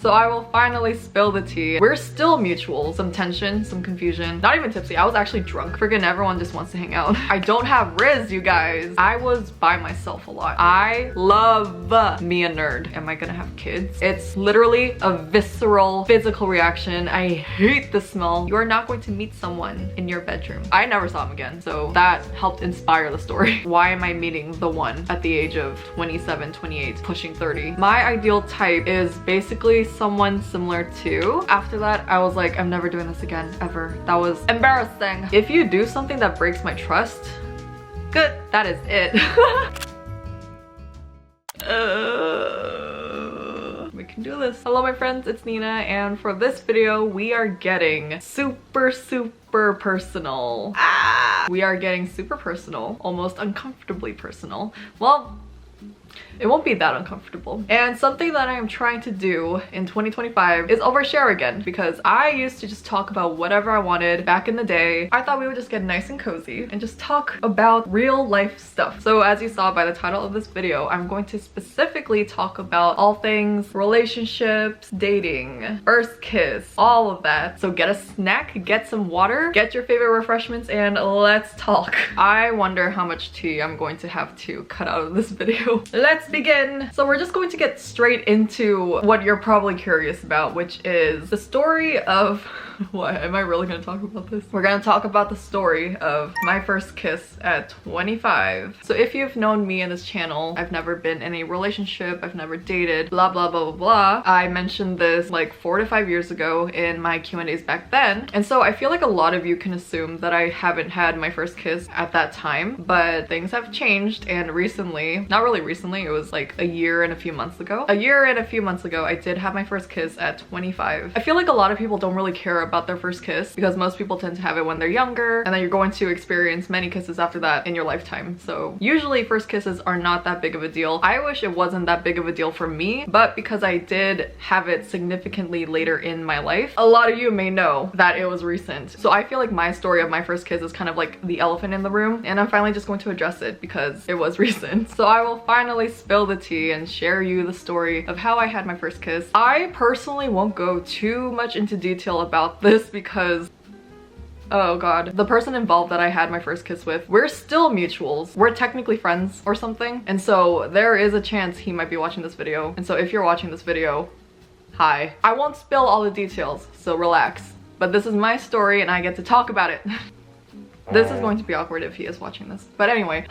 So I will finally spill the tea. We're still mutual. Some tension, some confusion. Not even tipsy. I was actually drunk. Friggin' everyone just wants to hang out. I don't have Riz, you guys. I was by myself a lot. I love me a nerd. Am I gonna have kids? It's literally a visceral, physical reaction. I hate the smell. You are not going to meet someone in your bedroom. I never saw him again, so that helped inspire the story. Why am I meeting the one at the age of 27, 28, pushing 30? My ideal type is basically someone similar to. After that, I was like, I'm never doing this again, ever. That was embarrassing. If you do something that breaks my trust, good, that is it. We can do this. Hello my friends, it's Nina, and for this video, we are getting super personal. We are getting super personal, almost uncomfortably personal. Well, it won't be that uncomfortable. And something that I am trying to do in 2025 is overshare again, because I used to just talk about whatever I wanted back in the day. I thought we would just get nice and cozy and just talk about real life stuff. So as you saw by the title of this video, I'm going to specifically talk about all things relationships, dating, first kiss, all of that. So get a snack, get some water, get your favorite refreshments, and let's talk. I wonder how much tea I'm going to have to cut out of this video. Let's begin. So we're just going to get straight into what you're probably curious about, which is the story of what? Am I really gonna talk about this? We're gonna talk about the story of my first kiss at 25. So if you've known me in this channel, I've never been in a relationship, I've never dated, blah blah blah blah blah. I mentioned this like 4 to 5 years ago in my Q&As back then, and so I feel like a lot of you can assume that I haven't had my first kiss at that time, but things have changed, and recently, not really recently, it was like a year and a few months ago. A year and a few months ago, I did have my first kiss at 25. I feel like a lot of people don't really care about their first kiss because most people tend to have it when they're younger, and then you're going to experience many kisses after that in your lifetime. So usually first kisses are not that big of a deal. I wish it wasn't that big of a deal for me, but because I did have it significantly later in my life, a lot of you may know that it was recent. So I feel like my story of my first kiss is kind of like the elephant in the room, and I'm finally just going to address it because it was recent. So I will finally spill the tea and share you the story of how I had my first kiss. I personally won't go too much into detail about this because, oh god, the person involved that I had my first kiss with, we're still mutuals. We're technically friends or something, and so there is a chance he might be watching this video. And so if you're watching this video, hi. I won't spill all the details, so relax. But this is my story and I get to talk about it. This is going to be awkward if he is watching this. But anyway,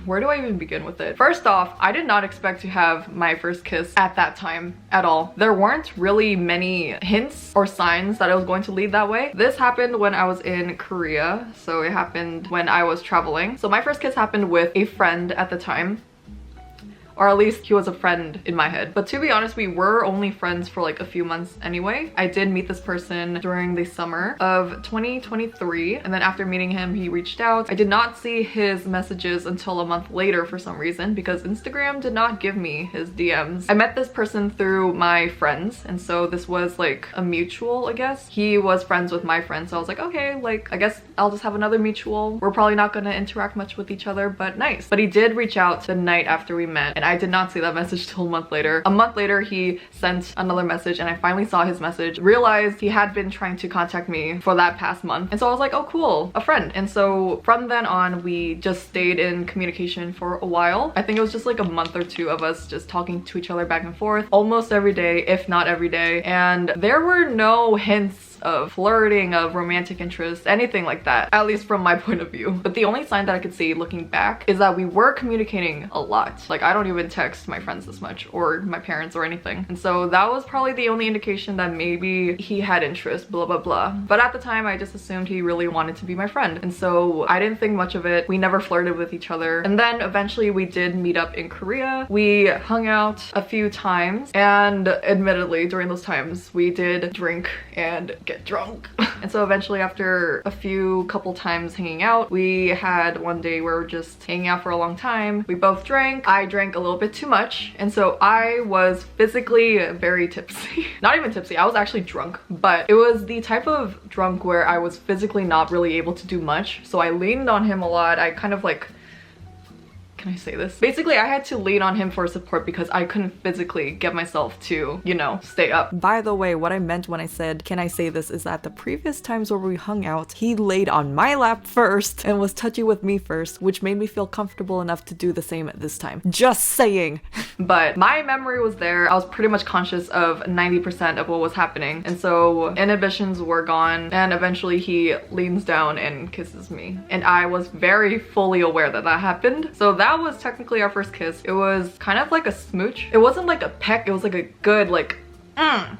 where do I even begin with it? First off, I did not expect to have my first kiss at that time at all. There weren't really many hints or signs that it was going to lead that way. This happened when I was in Korea, so it happened when I was traveling. So my first kiss happened with a friend at the time. Or at least he was a friend in my head. But to be honest, we were only friends for like a few months anyway. I did meet this person during the summer of 2023, and then after meeting him, he reached out. I did not see his messages until a month later for some reason, because Instagram did not give me his DMs. I met this person through my friends, and so this was like a mutual, I guess. He was friends with my friend, so I was like, okay, like I guess I'll just have another mutual. We're probably not gonna interact much with each other, but nice. But he did reach out the night after we met, and I did not see that message till a month later. A month later, he sent another message, and I finally saw his message, realized he had been trying to contact me for that past month. And so I was like, oh cool, a friend. And so from then on, we just stayed in communication for a while. I think it was just like a month or two of us just talking to each other back and forth almost every day, if not every day. And there were no hints of flirting, of romantic interest, anything like that, at least from my point of view. But the only sign that I could see looking back is that we were communicating a lot. Like I don't even text my friends this much, or my parents or anything. And so that was probably the only indication that maybe he had interest, blah blah blah. But at the time, I just assumed he really wanted to be my friend, and so I didn't think much of it. We never flirted with each other. And then eventually we did meet up in Korea. We hung out a few times, and admittedly during those times we did drink and get drunk. And so eventually, after a couple times hanging out, we had one day where we were just hanging out for a long time. We both drank. I drank a little bit too much, and so I was physically very tipsy. Not even tipsy, I was actually drunk, but it was the type of drunk where I was physically not really able to do much. So I leaned on him a lot. I kind of like can I say this? Basically, I had to lean on him for support because I couldn't physically get myself to, you know, stay up. By the way, what I meant when I said, can I say this, is that the previous times where we hung out, he laid on my lap first and was touchy with me first, which made me feel comfortable enough to do the same at this time. Just saying. But my memory was there. I was pretty much conscious of 90% of what was happening. And so inhibitions were gone. And eventually he leans down and kisses me. And I was very fully aware that that happened. So that was technically our first kiss. It was kind of like a smooch. It wasn't like a peck. It was like a good like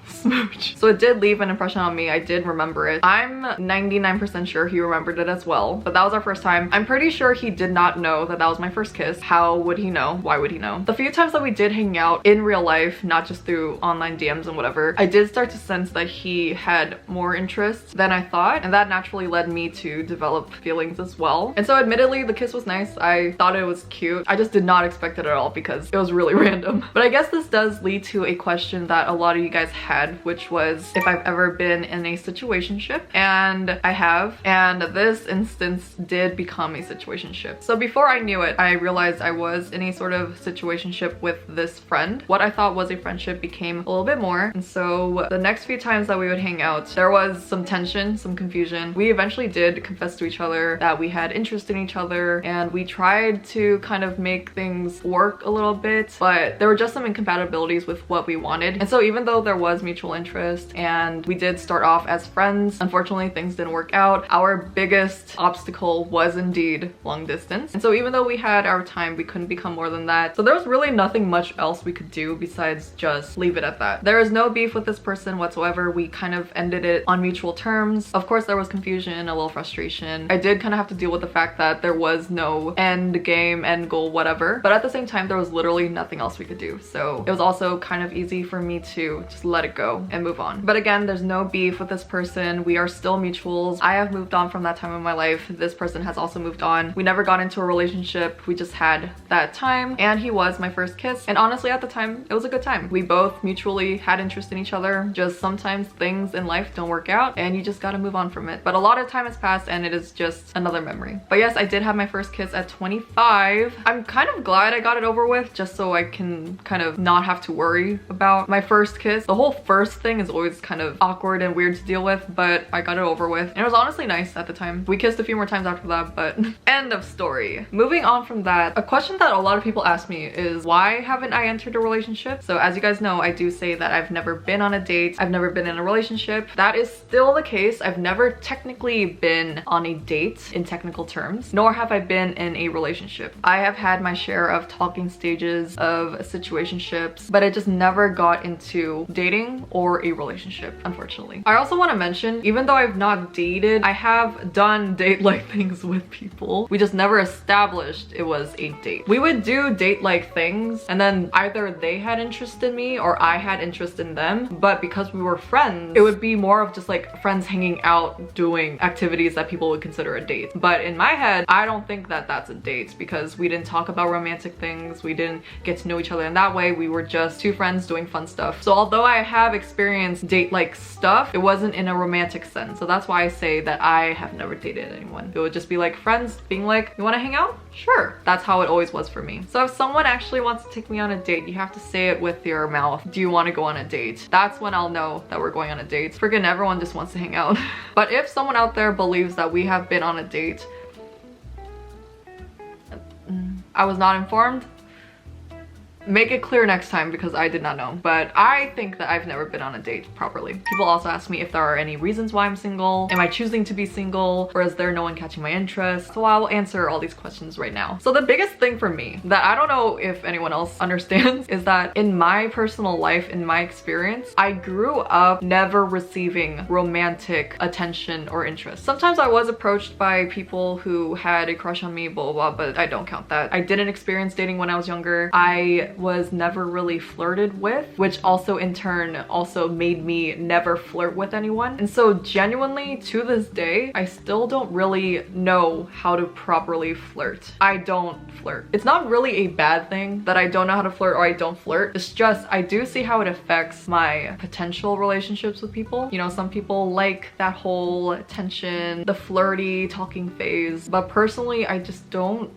smooch. So it did leave an impression on me. I did remember it. I'm 99% sure he remembered it as well, but that was our first time. I'm pretty sure he did not know that that was my first kiss. How would he know? Why would he know? The few times that we did hang out in real life, not just through online DMs and whatever, I did start to sense that he had more interest than I thought, and that naturally led me to develop feelings as well. And so admittedly, the kiss was nice. I thought it was cute. I just did not expect it at all because it was really random. But I guess this does lead to a question that a lot of you guys had, which was if I've ever been in a situationship, and I have, and this instance did become a situationship. So before I knew it, I realized I was in a sort of situationship with this friend. What I thought was a friendship became a little bit more, and so the next few times that we would hang out, there was some tension, some confusion. We eventually did confess to each other that we had interest in each other, and we tried to kind of make things work a little bit, but there were just some incompatibilities with what we wanted. And so even though there was mutual interest and we did start off as friends, unfortunately things didn't work out. Our biggest obstacle was indeed long distance. And so even though we had our time, we couldn't become more than that. So there was really nothing much else we could do besides just leave it at that. There is no beef with this person whatsoever. We kind of ended it on mutual terms. Of course there was confusion, a little frustration. I did kind of have to deal with the fact that there was no end game, end goal, whatever. But at the same time, there was literally nothing else we could do. So it was also kind of easy for me to just let it go and move on. But again, there's no beef with this person. We are still mutuals. I have moved on from that time in my life. This person has also moved on. We never got into a relationship. We just had that time, and he was my first kiss. And honestly, at the time, it was a good time. We both mutually had interest in each other. Just sometimes things in life don't work out and you just gotta move on from it. But a lot of time has passed and it is just another memory. But yes, I did have my first kiss at 25. I'm kind of glad I got it over with just so I can kind of not have to worry about my first kiss. The whole first thing is always kind of awkward and weird to deal with, but I got it over with. And it was honestly nice at the time. We kissed a few more times after that, but end of story. Moving on from that, a question that a lot of people ask me is why haven't I entered a relationship? So as you guys know, I do say that I've never been on a date. I've never been in a relationship. That is still the case. I've never technically been on a date in technical terms, nor have I been in a relationship. I have had my share of talking stages of situationships, but it just never got into dating or a relationship, unfortunately. I also want to mention, even though I've not dated, I have done date-like things with people. We just never established it was a date. We would do date-like things, and then either they had interest in me or I had interest in them, but because we were friends, it would be more of just like friends hanging out doing activities that people would consider a date. But in my head, I don't think that that's a date because we didn't talk about romantic things. We didn't get to know each other in that way. We were just two friends doing fun stuff. So although I have experienced date-like stuff, it wasn't in a romantic sense. So that's why I say that I have never dated anyone. It would just be like friends being like, you want to hang out? Sure. That's how it always was for me. So if someone actually wants to take me on a date, you have to say it with your mouth. Do you want to go on a date? That's when I'll know that we're going on a date. Freaking everyone just wants to hang out. But if someone out there believes that we have been on a date, I was not informed. Make it clear next time because I did not know. But I think that I've never been on a date properly. People also ask me if there are any reasons why I'm single. Am I choosing to be single? Or is there no one catching my interest? So I'll answer all these questions right now. So the biggest thing for me that I don't know if anyone else understands is that in my personal life, in my experience, I grew up never receiving romantic attention or interest. Sometimes I was approached by people who had a crush on me, blah, blah, blah, but I don't count that. I didn't experience dating when I was younger. I was never really flirted with, which also in turn also made me never flirt with anyone. And so genuinely to this day, I still don't really know how to properly flirt. I don't flirt. It's not really a bad thing that I don't know how to flirt or I don't flirt. It's just I do see how it affects my potential relationships with people. You know, some people like that whole attention, the flirty talking phase, but personally I just don't.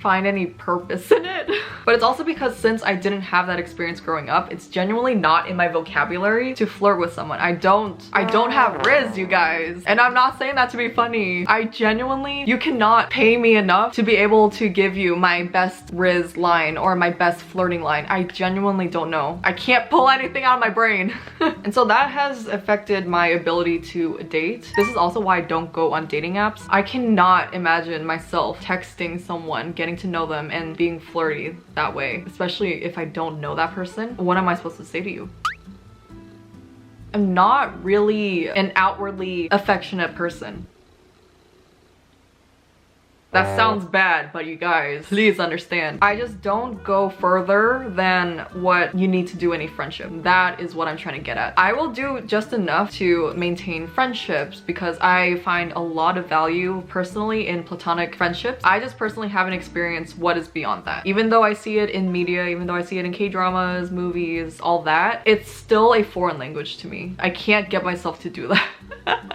find any purpose in it. But it's also because since I didn't have that experience growing up, it's genuinely not in my vocabulary to flirt with someone. I don't have riz, you guys. And I'm not saying that to be funny. I genuinely, you cannot pay me enough to be able to give you my best riz line or my best flirting line. I genuinely don't know. I can't pull anything out of my brain. And so that has affected my ability to date. This is also why I don't go on dating apps. I cannot imagine myself texting someone, getting to know them, and being flirty that way, especially if I don't know that person. What am I supposed to say to you? I'm not really an outwardly affectionate person. That sounds bad, but you guys, please understand. I just don't go further than what you need to do in a friendship. That is what I'm trying to get at. I will do just enough to maintain friendships because I find a lot of value personally in platonic friendships. I just personally haven't experienced what is beyond that. Even though I see it in media, even though I see it in K-dramas, movies, all that, it's still a foreign language to me. I can't get myself to do that.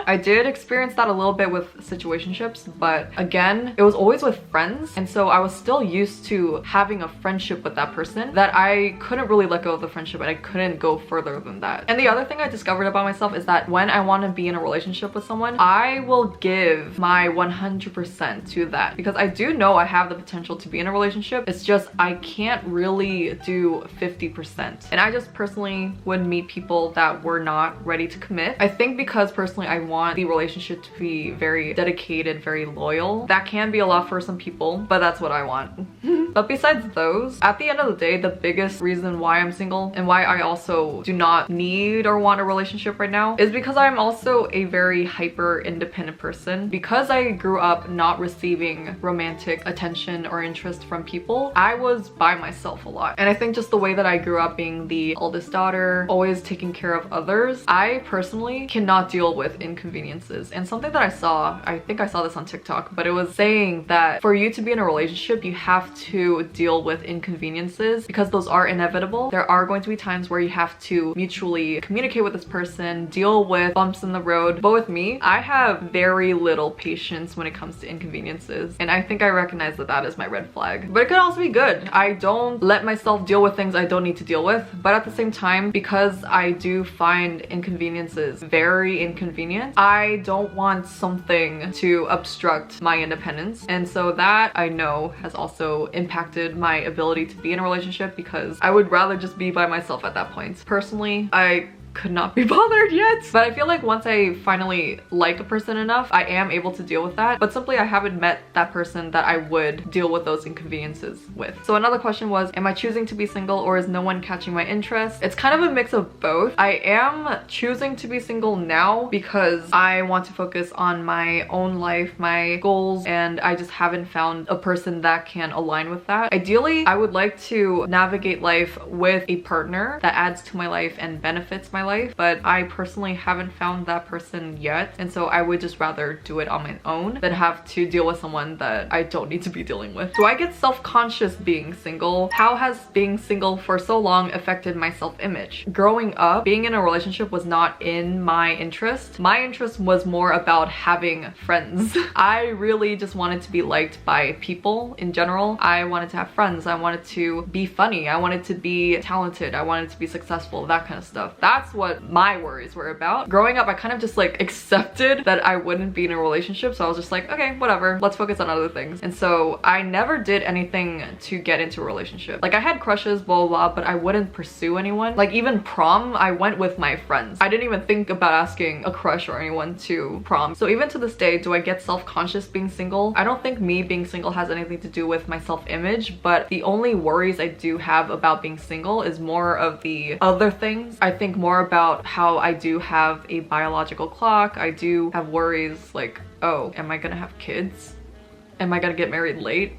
I did experience that a little bit with situationships, but again, it was always with friends, and so I was still used to having a friendship with that person that I couldn't really let go of the friendship, and I couldn't go further than that. And the other thing I discovered about myself is that when I want to be in a relationship with someone, I will give my 100% to that because I do know I have the potential to be in a relationship. It's just I can't really do 50%. And I just personally would meet people that were not ready to commit. I think because personally I want the relationship to be very dedicated, very loyal. That can be a lot for some people, but that's what I want. But besides those, at the end of the day, the biggest reason why I'm single and why I also do not need or want a relationship right now is because I'm also a very hyper independent person. Because I grew up not receiving romantic attention or interest from people, I was by myself a lot. And I think just the way that I grew up being the oldest daughter, always taking care of others, I personally cannot deal with inconveniences. And something that I think I saw this on TikTok, but it was saying that for you to be in a relationship, you have to deal with inconveniences because those are inevitable. There are going to be times where you have to mutually communicate with this person, deal with bumps in the road. But with me, I have very little patience when it comes to inconveniences. And I think I recognize that that is my red flag. But it could also be good. I don't let myself deal with things I don't need to deal with. But at the same time, because I do find inconveniences very inconvenient, I don't want something to obstruct my independence. And so that I know has also impacted my ability to be in a relationship because I would rather just be by myself at that point. Personally, I could not be bothered yet. But I feel like once I finally like a person enough, I am able to deal with that. But simply I haven't met that person that I would deal with those inconveniences with. So another question was, am I choosing to be single or is no one catching my interest? It's kind of a mix of both. I am choosing to be single now because I want to focus on my own life, my goals, and I just haven't found a person that can align with that. Ideally, I would like to navigate life with a partner that adds to my life and benefits my life, but I personally haven't found that person yet, and so I would just rather do it on my own than have to deal with someone that I don't need to be dealing with. Do I get self-conscious being single? How has being single for so long affected my self-image? Growing up, being in a relationship was not in my interest. My interest was more about having friends. I really just wanted to be liked by people in general. I wanted to have friends. I wanted to be funny. I wanted to be talented. I wanted to be successful, that kind of stuff. That's what my worries were about. Growing up, I kind of just like accepted that I wouldn't be in a relationship, so I was just like, okay, whatever, let's focus on other things. And so I never did anything to get into a relationship. Like I had crushes, blah, blah, blah, but I wouldn't pursue anyone. Like even prom, I went with my friends. I didn't even think about asking a crush or anyone to prom. So even to this day, do I get self-conscious being single? I don't think me being single has anything to do with my self-image, but the only worries I do have about being single is more of the other things. I think more about how I do have a biological clock. I do have worries like, oh, am I gonna have kids? Am I gonna get married late?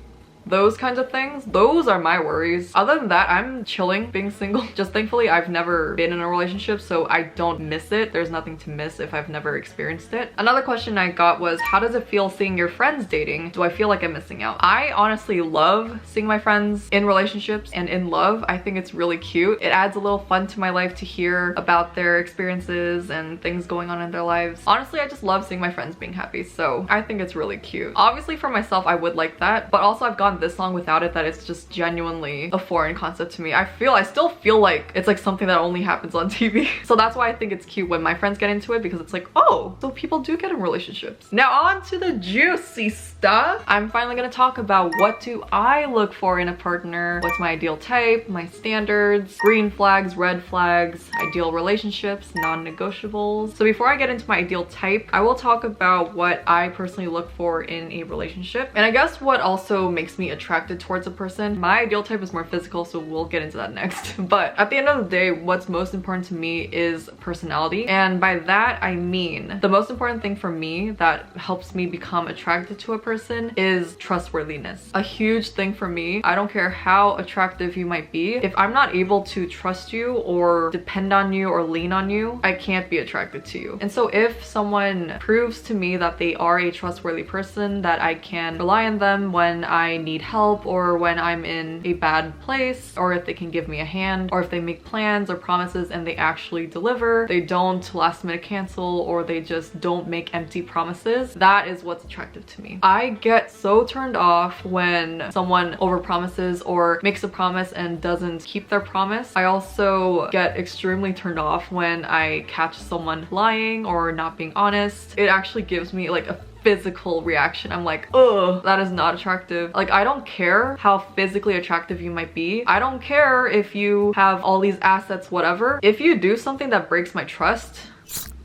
Those kinds of things. Those are my worries. Other than that, I'm chilling being single. Just thankfully, I've never been in a relationship, so I don't miss it. There's nothing to miss if I've never experienced it. Another question I got was, how does it feel seeing your friends dating? Do I feel like I'm missing out? I honestly love seeing my friends in relationships and in love. I think it's really cute. It adds a little fun to my life to hear about their experiences and things going on in their lives. Honestly, I just love seeing my friends being happy, so I think it's really cute. Obviously for myself, I would like that, but also I've gone gone this long without it that it's just genuinely a foreign concept to me. I still feel like it's like something that only happens on TV. So that's why I think it's cute when my friends get into it, because it's like, oh, so people do get in relationships. Now on to the juicy stuff. I'm finally gonna talk about what do I look for in a partner, what's my ideal type, my standards, green flags, red flags, ideal relationships, non-negotiables. So before I get into my ideal type, I will talk about what I personally look for in a relationship. And I guess what also makes me attracted towards a person. My ideal type is more physical, so we'll get into that next. But at the end of the day, what's most important to me is personality. And by that, I mean the most important thing for me that helps me become attracted to a person is trustworthiness. A huge thing for me. I don't care how attractive you might be. If I'm not able to trust you or depend on you or lean on you, I can't be attracted to you. And so if someone proves to me that they are a trustworthy person, that I can rely on them when I need help or when I'm in a bad place, or if they can give me a hand, or if they make plans or promises and they actually deliver, they don't last minute cancel, or they just don't make empty promises, that is what's attractive to me. I get so turned off when someone overpromises or makes a promise and doesn't keep their promise. I also get extremely turned off when I catch someone lying or not being honest. It actually gives me like a physical reaction. I'm like, ugh, that is not attractive. Like, I don't care how physically attractive you might be. I don't care if you have all these assets, whatever. If you do something that breaks my trust,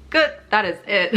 good, that is it.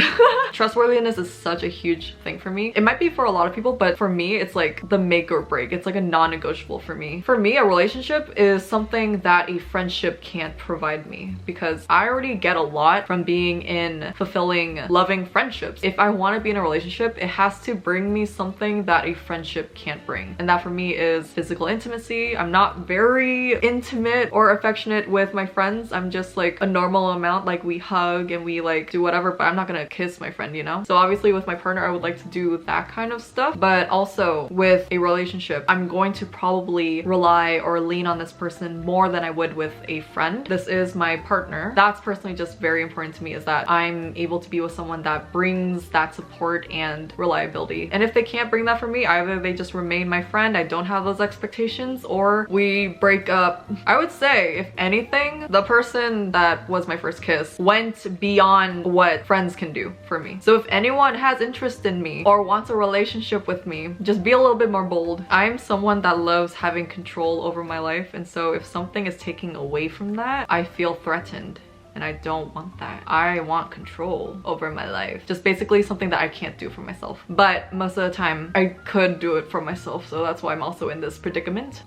Trustworthiness is such a huge thing for me. It might be for a lot of people, but for me, it's like the make or break. It's like a non-negotiable for me. For me, a relationship is something that a friendship can't provide me, because I already get a lot from being in fulfilling, loving friendships. If I want to be in a relationship, it has to bring me something that a friendship can't bring. And that for me is physical intimacy. I'm not very intimate or affectionate with my friends. I'm just like a normal amount. Like, we hug and we like do whatever, but I'm not gonna kiss my friend, you know? So obviously with my partner, I would like to do that kind of stuff. But also with a relationship, I'm going to probably rely or lean on this person more than I would with a friend. This is my partner. That's personally just very important to me, is that I'm able to be with someone that brings that support and reliability. And if they can't bring that for me, either they just remain my friend, I don't have those expectations, or we break up. I would say, if anything, the person that was my first kiss went beyond what friends can do for me. So if anyone has interest in me or wants a relationship with me, just be a little bit more bold. I'm someone that loves having control over my life, and so if something is taking away from that, I feel threatened. And I don't want that. I want control over my life. Just basically something that I can't do for myself. But most of the time, I could do it for myself, so that's why I'm also in this predicament.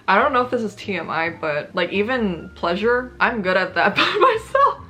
I don't know if this is TMI, but like, even pleasure, I'm good at that by myself.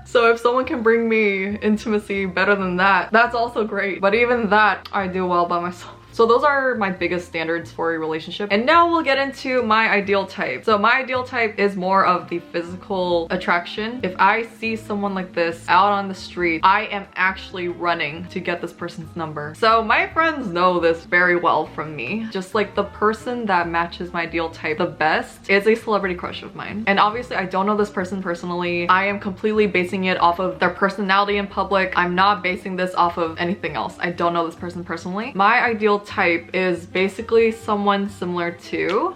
So if someone can bring me intimacy better than that, that's also great. But even that, I do well by myself. So those are my biggest standards for a relationship. And now we'll get into my ideal type. So my ideal type is more of the physical attraction. If I see someone like this out on the street, I am actually running to get this person's number. So my friends know this very well from me. Just like, the person that matches my ideal type the best is a celebrity crush of mine. And obviously I don't know this person personally. I am completely basing it off of their personality in public. I'm not basing this off of anything else. I don't know this person personally. My ideal type is basically someone similar to,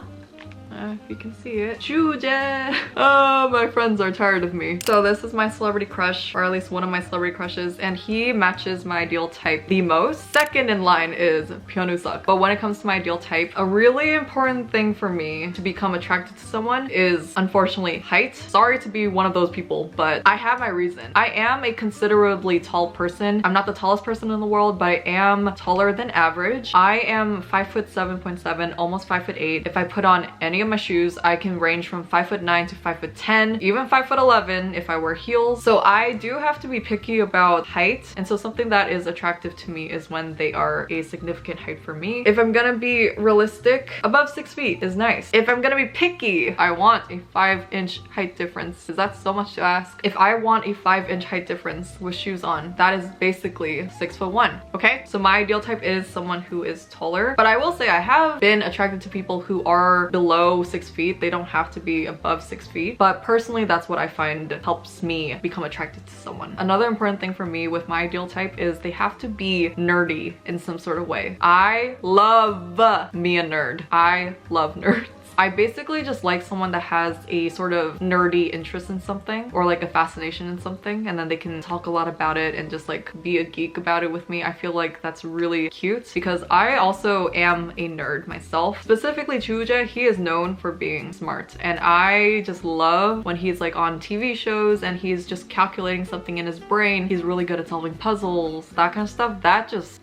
if you can see it, Chuje. Oh, my friends are tired of me. So this is my celebrity crush, or at least one of my celebrity crushes, and he matches my ideal type the most. Second in line is Pyeonwoo. But when it comes to my ideal type, a really important thing for me to become attracted to someone is, unfortunately, height. Sorry to be one of those people, but I have my reason. I am a considerably tall person. I'm not the tallest person in the world, but I am taller than average. I am 5'7.7", almost 5'8". If I put on any of my shoes, I can range from 5'9" to 5'10", even 5'11" if I wear heels. So I do have to be picky about height, and so something that is attractive to me is when they are a significant height for me. If I'm gonna be realistic, above 6 feet is nice. If I'm gonna be picky, I want a 5-inch height difference. Is that so much to ask? If I want a 5-inch height difference with shoes on, that is basically 6'1". Okay, so my ideal type is someone who is taller, but I will say I have been attracted to people who are below below 6 feet. They don't have to be above 6 feet. But personally, that's what I find helps me become attracted to someone. Another important thing for me with my ideal type is they have to be nerdy in some sort of way. I love me a nerd. I love nerds. I basically just like someone that has a sort of nerdy interest in something or like a fascination in something, and then they can talk a lot about it and just like be a geek about it with me. I feel like that's really cute because I also am a nerd myself. Specifically Chuje, he is known for being smart, and I just love when he's like on TV shows and he's just calculating something in his brain. He's really good at solving puzzles, that kind of stuff. That just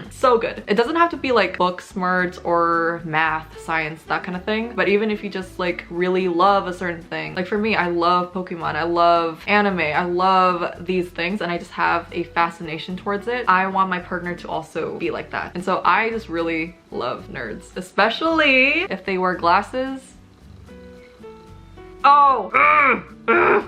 so good. It doesn't have to be like book smart or math, science, that kind of thing. But even if you just like really love a certain thing, like for me, I love Pokemon, I love anime, I love these things, and I just have a fascination towards it. I want my partner to also be like that. And so I just really love nerds, especially if they wear glasses. Oh,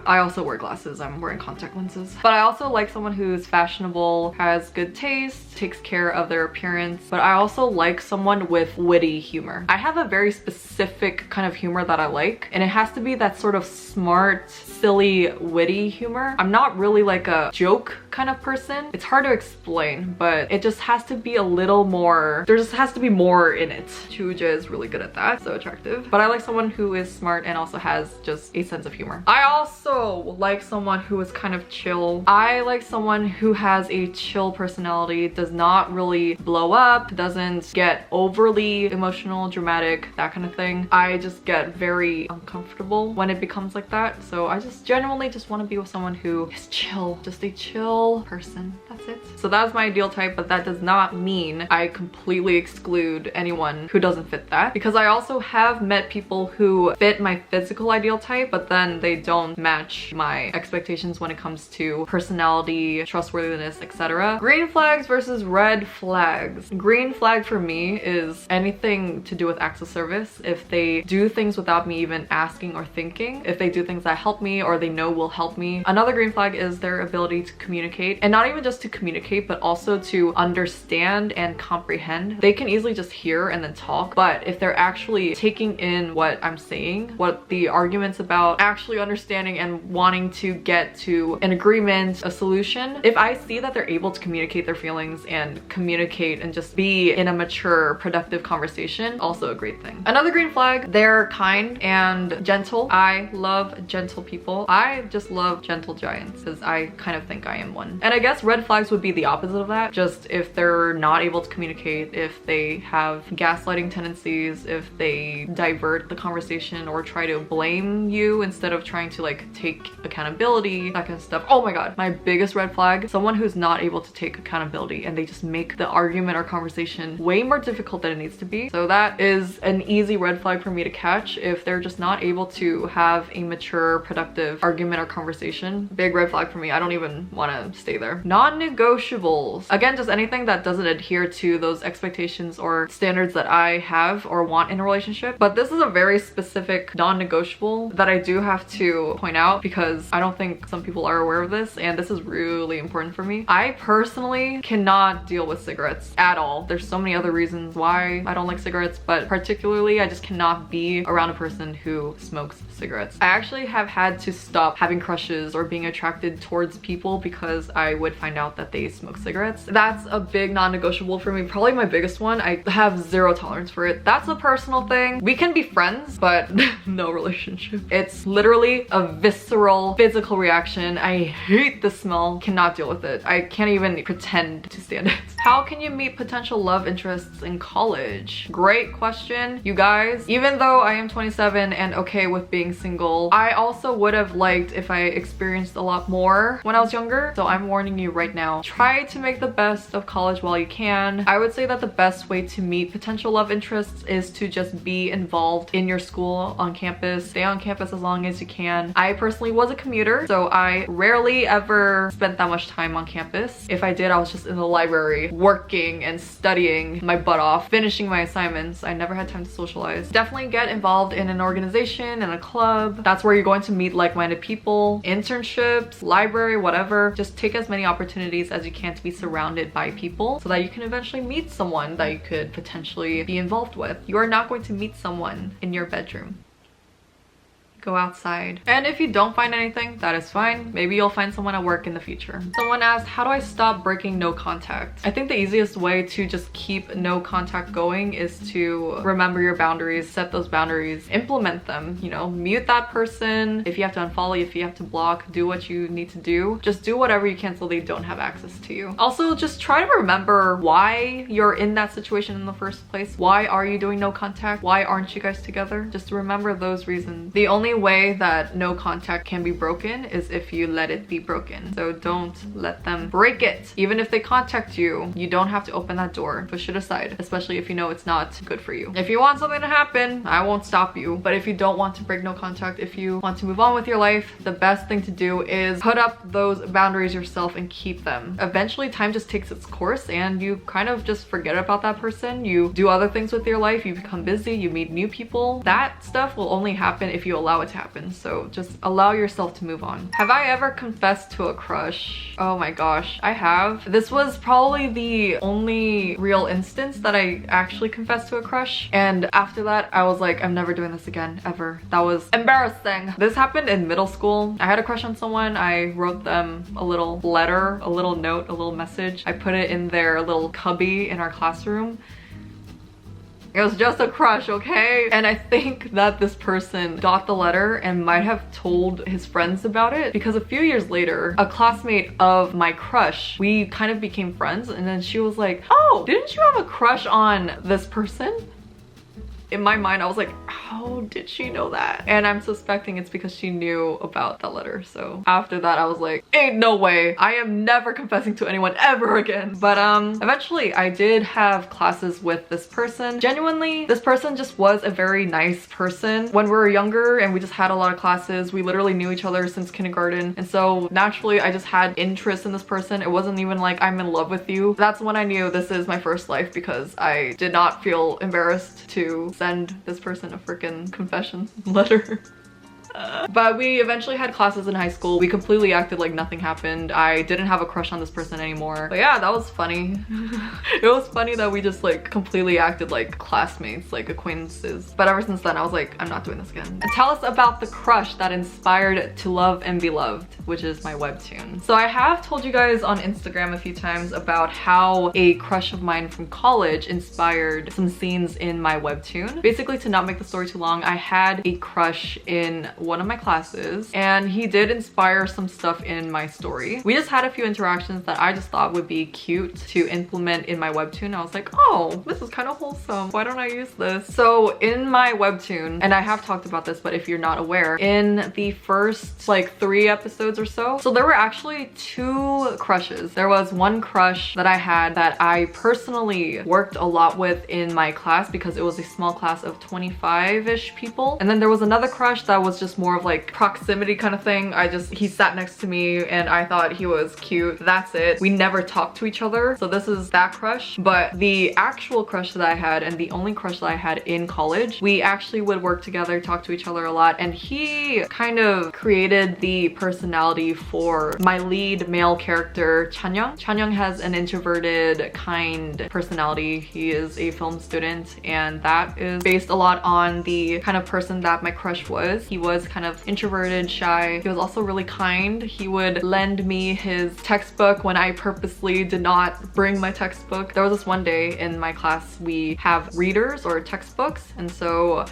I also wear glasses. I'm wearing contact lenses. But I also like someone who's fashionable, has good taste, takes care of their appearance. But I also like someone with witty humor. I have a very specific kind of humor that I like, and it has to be that sort of smart, silly, witty humor. I'm not really like a joke kind of person. It's hard to explain, but it just has to be a little more, there just has to be more in it. Chuja is really good at that, so attractive. But I like someone who is smart and also has just a sense of humor. I also like someone who is kind of chill. I like someone who has a chill personality, does not really blow up, doesn't get overly emotional, dramatic, that kind of thing. I just get very uncomfortable when it becomes like that. So I just genuinely just want to be with someone who is chill, just a chill person. That's it. So that's my ideal type, but that does not mean I completely exclude anyone who doesn't fit that, because I also have met people who fit my physical ideal type, but then they don't match my expectations when it comes to personality, trustworthiness, etc. Green flags versus red flags. Green flag for me is anything to do with acts of service. If they do things without me even asking or thinking, if they do things that help me or they know will help me. Another green flag is their ability to communicate, and not even just to communicate, but also to understand and comprehend. They can easily just hear and then talk, but if they're actually taking in what I'm saying, what the argument's about, actually understanding and wanting to get to an agreement, a solution, if I see that they're able to communicate their feelings and communicate and just be in a mature, productive conversation, also a great thing. Another green flag, they're kind and gentle. I love gentle people. I just love gentle giants because I kind of think I am one. And I guess red flags would be the opposite of that. Just if they're not able to communicate, if they have gaslighting tendencies, if they divert the conversation or try to blame you instead of trying to like take accountability, that kind of stuff. Oh my god, my biggest red flag, someone who's not able to take accountability and they just make the argument or conversation way more difficult than it needs to be. So that is an easy red flag for me to catch. If they're just not able to have a mature, productive argument or conversation, big red flag for me. I don't even want to stay there. Non-negotiables. Again, just anything that doesn't adhere to those expectations or standards that I have or want in a relationship. But this is a very specific non-negotiable that I do have to point out because I don't think some people are aware of this, and this is really important for me. I personally cannot deal with cigarettes at all. There's so many other reasons why I don't like cigarettes, but particularly I just cannot be around a person who smokes cigarettes. I actually have had to stop having crushes or being attracted towards people because I would find out that they smoke cigarettes. That's a big non-negotiable for me, probably my biggest one. I have zero tolerance for it. That's a personal thing. We can be friends, but no relationship. It's literally a visceral physical reaction. I hate the smell, cannot deal with it. I can't even pretend to stand it. How can you meet potential love interests in college? Great question, you guys. Even though I am 27 and okay with being single, I also would have liked if I experienced a lot more when I was younger. So I'm warning you right now, try to make the best of college while you can. I would say that the best way to meet potential love interests is to just be involved in your school on campus. Stay on campus as long as you can. I personally personally was a commuter, so I rarely ever spent that much time on campus. If I did, I was just in the library working and studying my butt off, finishing my assignments. I never had time to socialize. Definitely get involved in an organization and a club. That's where you're going to meet like-minded people. Internships, library, whatever. Just take as many opportunities as you can to be surrounded by people so that you can eventually meet someone that you could potentially be involved with. You are not going to meet someone in your bedroom. Go outside. And if you don't find anything, that is fine. Maybe you'll find someone at work in the future. Someone asked, how do I stop breaking no contact? I think the easiest way to just keep no contact going is to remember your boundaries, set those boundaries, implement them, you know, mute that person. If you have to unfollow, if you have to block, do what you need to do. Just do whatever you can so they don't have access to you. Also, just try to remember why you're in that situation in the first place. Why are you doing no contact? Why aren't you guys together? Just remember those reasons. The only way that no contact can be broken is if you let it be broken. So don't let them break it. Even if they contact you, you don't have to open that door. Push it aside, especially if you know it's not good for you. If you want something to happen, I won't stop you. But if you don't want to break no contact, if you want to move on with your life, the best thing to do is put up those boundaries yourself and keep them. Eventually, time just takes its course and you kind of just forget about that person. You do other things with your life, you become busy, you meet new people. That stuff will only happen if you allow it to happen. So just allow yourself to move on. Have I ever confessed to a crush? Oh my gosh, I have. This was probably the only real instance that I actually confessed to a crush. And after that, I was like, I'm never doing this again, ever. That was embarrassing. This happened in middle school. I had a crush on someone. I wrote them a little letter, a little note, a little message. I put it in their little cubby in our classroom. It was just a crush, okay? And I think that this person got the letter and might have told his friends about it because a few years later, a classmate of my crush, we kind of became friends, and then she was like, oh, didn't you have a crush on this person? In my mind, I was like, how did she know that? And I'm suspecting it's because she knew about that letter. So after that, I was like, ain't no way. I am never confessing to anyone ever again. But eventually I did have classes with this person. Genuinely, this person just was a very nice person. When we were younger and we just had a lot of classes, we literally knew each other since kindergarten. And so naturally, I just had interest in this person. It wasn't even like I'm in love with you. That's when I knew this is my first life because I did not feel embarrassed to send this person a freaking confession letter. But we eventually had classes in high school. We completely acted like nothing happened. I didn't have a crush on this person anymore. But yeah, that was funny. It was funny that we just like completely acted like classmates, like acquaintances. But ever since then, I was like, I'm not doing this again. And tell us about the crush that inspired To Love and Be Loved, which is my webtoon. So I have told you guys on Instagram a few times about how a crush of mine from college inspired some scenes in my webtoon. Basically, to not make the story too long, I had a crush in one of my classes and he did inspire some stuff in my story. We just had a few interactions that I just thought would be cute to implement in my webtoon. I was like, oh, this is kind of wholesome. Why don't I use this? So in my webtoon, and I have talked about this, but if you're not aware, in the first like 3 episodes or so there were actually 2 crushes. There was one crush that I had that I personally worked a lot with in my class because it was a small class of 25-ish people. And then there was another crush that was just more of like proximity kind of thing. He sat next to me and I thought he was cute. That's it. We never talked to each other. So this is that crush. But the actual crush that I had, and the only crush that I had in college, we actually would work together, talk to each other a lot. And he kind of created the personality for my lead male character, Chanyoung. Chanyoung has an introverted, kind personality. He is a film student, and that is based a lot on the kind of person that my crush was. He was kind of introverted, shy. He was also really kind. He would lend me his textbook when I purposely did not bring my textbook. There was this one day in my class we have readers or textbooks, and so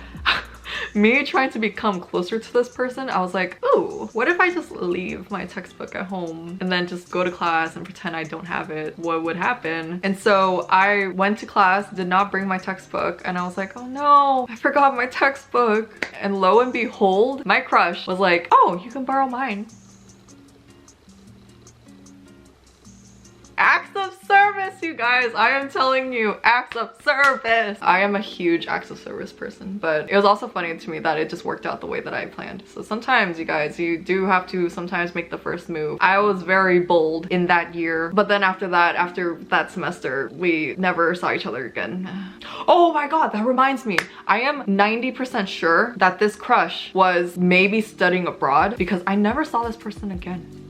me trying to become closer to this person, I was like, ooh, what if I just leave my textbook at home and then just go to class and pretend I don't have it? What would happen? And so I went to class, did not bring my textbook, and I was like, oh no, I forgot my textbook. And lo and behold, my crush was like, oh, you can borrow mine. Acts of service! service, you guys. I am telling you, acts of service. I am a huge acts of service person, but it was also funny to me that it just worked out the way that I planned. So sometimes, you guys, you do have to sometimes make the first move. I was very bold in that year, but then after that semester, we never saw each other again. Oh my god, that reminds me. I am 90% sure that this crush was maybe studying abroad because I never saw this person again.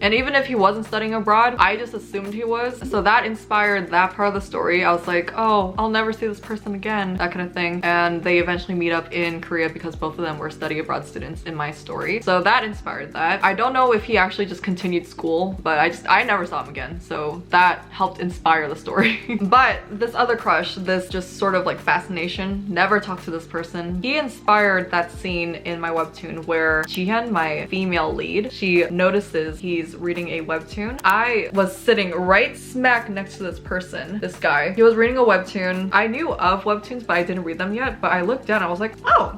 And even if he wasn't studying abroad, I just assumed he was. So that inspired that part of the story. I was like, oh, I'll never see this person again, that kind of thing. And they eventually meet up in Korea because both of them were study abroad students in my story. So that inspired that. I don't know if he actually just continued school, but I never saw him again. So that helped inspire the story. But this other crush, this just sort of like fascination, never talked to this person. He inspired that scene in my webtoon where Jihyun, my female lead, she notices he's reading a webtoon. I was sitting right smack next to this person, this guy. He was reading a webtoon. I knew of webtoons, but I didn't read them yet. But I looked down, I was like, oh,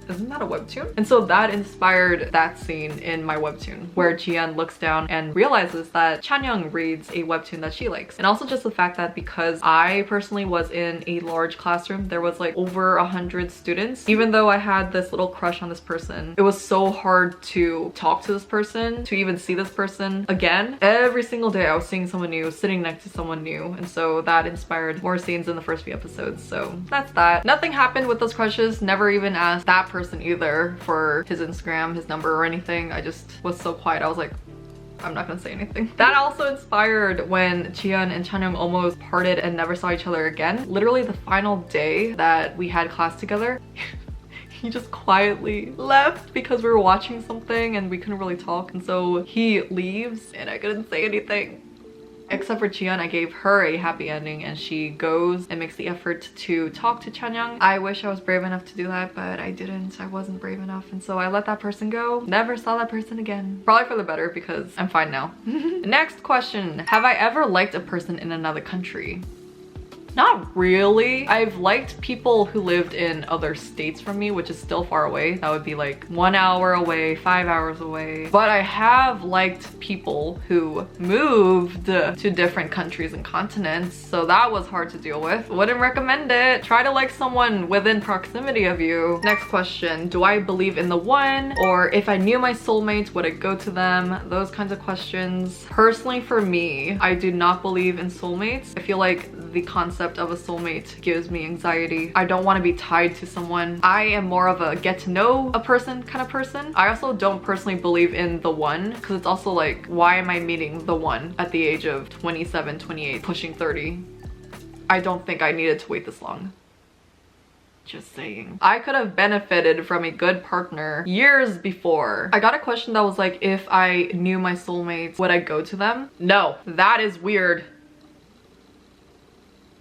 isn't that a webtoon? And so that inspired that scene in my webtoon where Jihyun looks down and realizes that Chanyoung reads a webtoon that she likes. And also just the fact that because I personally was in a large classroom, there was like over 100 students. Even though I had this little crush on this person, it was so hard to talk to this person, to even see this person again. Every single day I was seeing someone new, sitting next to someone new. And so that inspired more scenes in the first few episodes. So that's that. Nothing happened with those crushes. Never even asked that person either for his Instagram, his number, or anything. I just was so quiet. I was like, I'm not gonna say anything. That also inspired when Jihyun and Chanyoung almost parted and never saw each other again. Literally the final day that we had class together, he just quietly left because we were watching something and we couldn't really talk. And so he leaves and I couldn't say anything. Except for Jihyun, I gave her a happy ending and she goes and makes the effort to talk to Chanyoung. I wish I was brave enough to do that, but I didn't. I wasn't brave enough, and so I let that person go. Never saw that person again. Probably for the better because I'm fine now. Next question. Have I ever liked a person in another country? Not really. I've liked people who lived in other states from me, which is still far away. That would be like 1 hour away, 5 hours away. But I have liked people who moved to different countries and continents, so that was hard to deal with. Wouldn't recommend it. Try to like someone within proximity of you. Next question. Do I believe in the one? Or if I knew my soulmate, would I go to them? Those kinds of questions. Personally, for me, I do not believe in soulmates. I feel like the concept of a soulmate gives me anxiety. I don't want to be tied to someone. I am more of a get to know a person kind of person. I also don't personally believe in the one because it's also like, why am I meeting the one at the age of 27, 28, pushing 30? I don't think I needed to wait this long. Just saying. I could have benefited from a good partner years before. I got a question that was like, if I knew my soulmates, would I go to them? No, that is weird.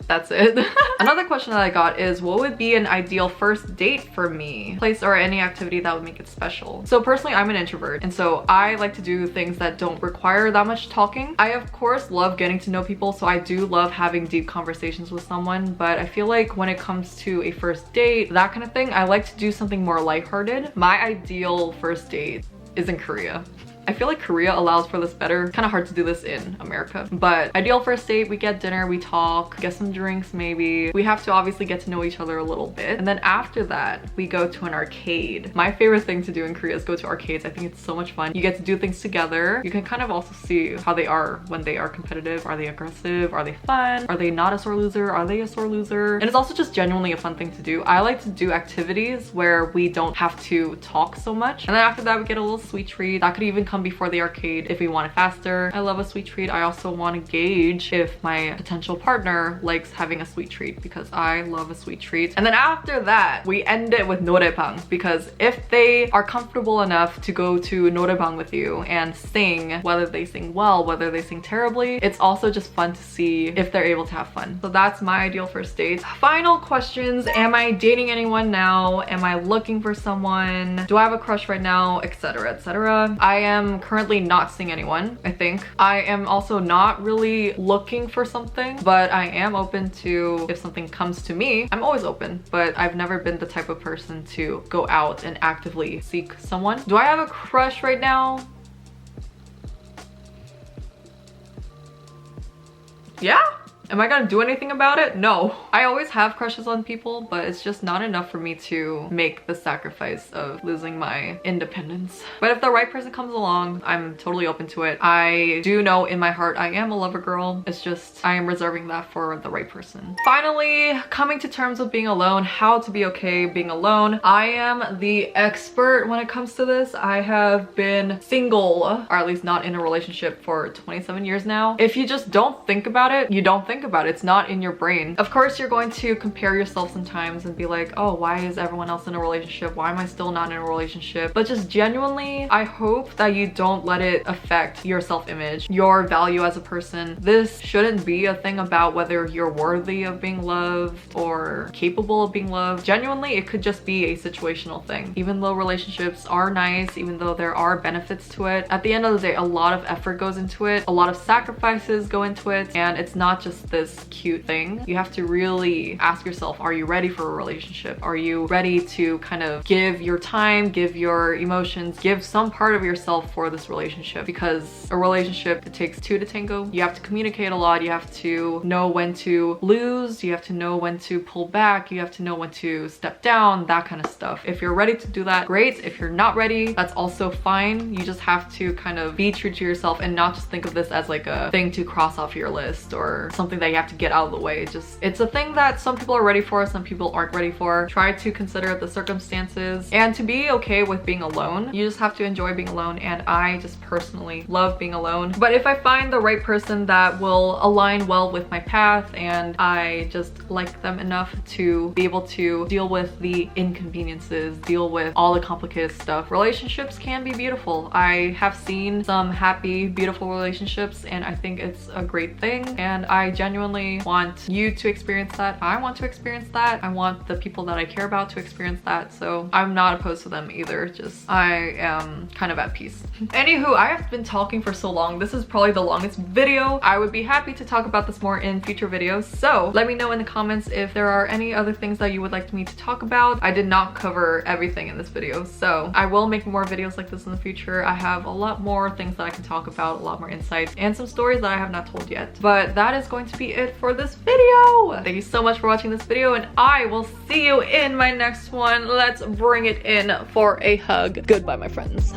That's it. Another question that I got is, what would be an ideal first date for me? Place or any activity that would make it special. So personally, I'm an introvert, and so I like to do things that don't require that much talking. I of course love getting to know people, so I do love having deep conversations with someone, but I feel like when it comes to a first date, that kind of thing, I like to do something more lighthearted. My ideal first date is in Korea. I feel like Korea allows for this better. Kind of hard to do this in America. But ideal first date, we get dinner, we talk, get some drinks maybe. We have to obviously get to know each other a little bit. And then after that, we go to an arcade. My favorite thing to do in Korea is go to arcades. I think it's so much fun. You get to do things together. You can kind of also see how they are when they are competitive. Are they aggressive? Are they fun? Are they not a sore loser? Are they a sore loser? And it's also just genuinely a fun thing to do. I like to do activities where we don't have to talk so much. And then after that, we get a little sweet treat. That could even come before the arcade if we want it faster. I love a sweet treat. I also want to gauge if my potential partner likes having a sweet treat because I love a sweet treat. And then after that, we end it with noraebang, because if they are comfortable enough to go to noraebang with you and sing, whether they sing well, whether they sing terribly, it's also just fun to see if they're able to have fun. So that's my ideal first date. Final questions. Am I dating anyone now? Am I looking for someone? Do I have a crush right now? Etc, etc. I am currently not seeing anyone, I think. I am also not really looking for something, but I am open to, if something comes to me, I'm always open, but I've never been the type of person to go out and actively seek someone. Do I have a crush right now? yeah. Am I gonna do anything about it? No. I always have crushes on people, but it's just not enough for me to make the sacrifice of losing my independence. But if the right person comes along, I'm totally open to it. I do know in my heart I am a lover girl. It's just I am reserving that for the right person. Finally, coming to terms with being alone, how to be okay being alone. I am the expert when it comes to this. I have been single, or at least not in a relationship, for 27 years now. If you just don't think about it, you don't think about it. It's not in your brain. Of course, you're going to compare yourself sometimes and be like, oh, why is everyone else in a relationship? Why am I still not in a relationship? But just genuinely, I hope that you don't let it affect your self-image, your value as a person. This shouldn't be a thing about whether you're worthy of being loved or capable of being loved. Genuinely, it could just be a situational thing. Even though relationships are nice, even though there are benefits to it, at the end of the day, a lot of effort goes into it, a lot of sacrifices go into it, and it's not just this cute thing. You have to really ask yourself, are you ready for a relationship? Are you ready to kind of give your time, give your emotions, give some part of yourself for this relationship? Because a relationship, it takes two to tango. You have to communicate a lot. You have to know when to lose. You have to know when to pull back. You have to know when to step down, that kind of stuff. If you're ready to do that, great. If you're not ready, that's also fine. You just have to kind of be true to yourself and not just think of this as like a thing to cross off your list or something that you have to get out of the way. It's a thing that some people are ready for, some people aren't ready for. Try to consider the circumstances, and to be okay with being alone, you just have to enjoy being alone, and I just personally love being alone. But if I find the right person that will align well with my path and I just like them enough to be able to deal with the inconveniences, deal with all the complicated stuff, relationships can be beautiful. I have seen some happy, beautiful relationships, and I think it's a great thing, and I genuinely want you to experience that. I want to experience that. I want the people that I care about to experience that. So I'm not opposed to them either. Just I am kind of at peace. Anywho, I have been talking for so long. This is probably the longest video. I would be happy to talk about this more in future videos. So let me know in the comments if there are any other things that you would like me to talk about. I did not cover everything in this video, so I will make more videos like this in the future. I have a lot more things that I can talk about, a lot more insights, and some stories that I have not told yet. But that is going to be it for this video. Thank you so much for watching this video, and I will see you in my next one. Let's bring it in for a hug. Goodbye, my friends.